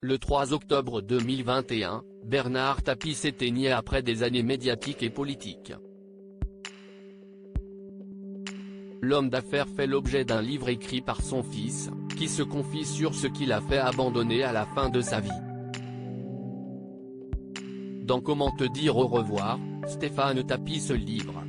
Le 3 octobre 2021, Bernard Tapie s'éteignait après des années médiatiques et politiques. L'homme d'affaires fait l'objet d'un livre écrit par son fils, qui se confie sur ce qui l'a fait abandonner à la fin de sa vie. Dans Comment te dire au revoir, Stéphane Tapie se livre.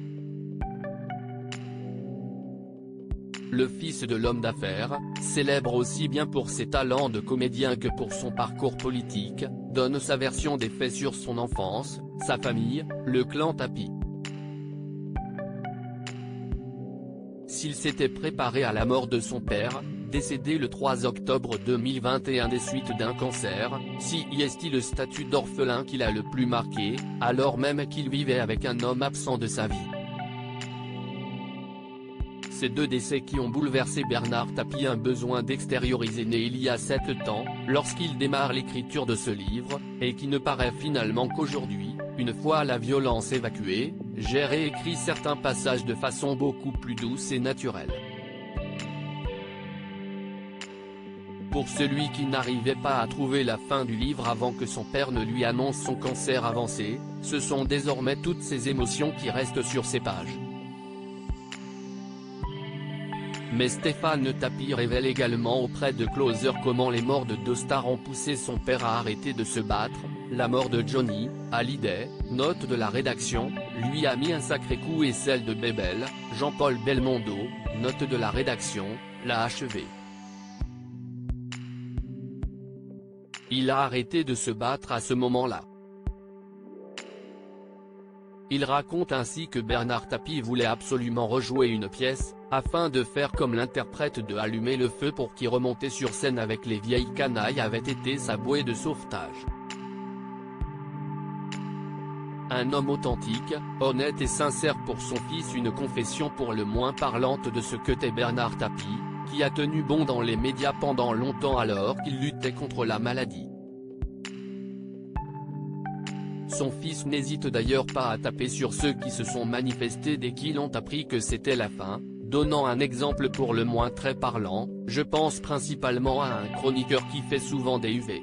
Le fils de l'homme d'affaires, célèbre aussi bien pour ses talents de comédien que pour son parcours politique, donne sa version des faits sur son enfance, sa famille, le clan Tapie. S'il s'était préparé à la mort de son père, décédé le 3 octobre 2021 des suites d'un cancer, si est-il le statut d'orphelin qui l'a le plus marqué, alors même qu'il vivait avec un homme absent de sa vie. Ces deux décès qui ont bouleversé Bernard Tapie, un besoin d'extérioriser né il y a 7 ans, lorsqu'il démarre l'écriture de ce livre, et qui ne paraît finalement qu'aujourd'hui, une fois la violence évacuée, j'ai réécrit certains passages de façon beaucoup plus douce et naturelle. Pour celui qui n'arrivait pas à trouver la fin du livre avant que son père ne lui annonce son cancer avancé, ce sont désormais toutes ces émotions qui restent sur ces pages. Mais Stéphane Tapie révèle également auprès de Closer comment les morts de deux stars ont poussé son père à arrêter de se battre. La mort de Johnny Hallyday, note de la rédaction, lui a mis un sacré coup, et celle de Bébel, Jean-Paul Belmondo, note de la rédaction, l'a achevé. Il a arrêté de se battre à ce moment-là. Il raconte ainsi que Bernard Tapie voulait absolument rejouer une pièce, afin de faire comme l'interprète de Allumer le feu pour qui remonter sur scène avec les vieilles canailles avait été sa bouée de sauvetage. Un homme authentique, honnête et sincère pour son fils, une confession pour le moins parlante de ce qu'était Bernard Tapie, qui a tenu bon dans les médias pendant longtemps alors qu'il luttait contre la maladie. Son fils n'hésite d'ailleurs pas à taper sur ceux qui se sont manifestés dès qu'ils ont appris que c'était la fin, donnant un exemple pour le moins très parlant, je pense principalement à un chroniqueur qui fait souvent des UV.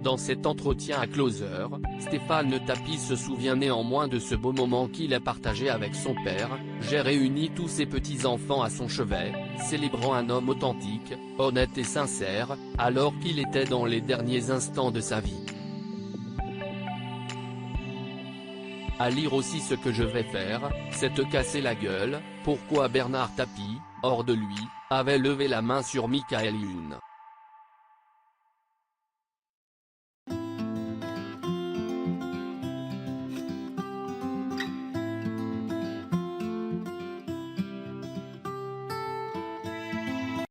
Dans cet entretien à Closer, Stéphane Tapie se souvient néanmoins de ce beau moment qu'il a partagé avec son père. J'ai réuni tous ses petits-enfants à son chevet, célébrant un homme authentique, honnête et sincère, alors qu'il était dans les derniers instants de sa vie. À lire aussi Ce que je vais faire, c'est te casser la gueule, pourquoi Bernard Tapie, hors de lui, avait levé la main sur Michael Youn.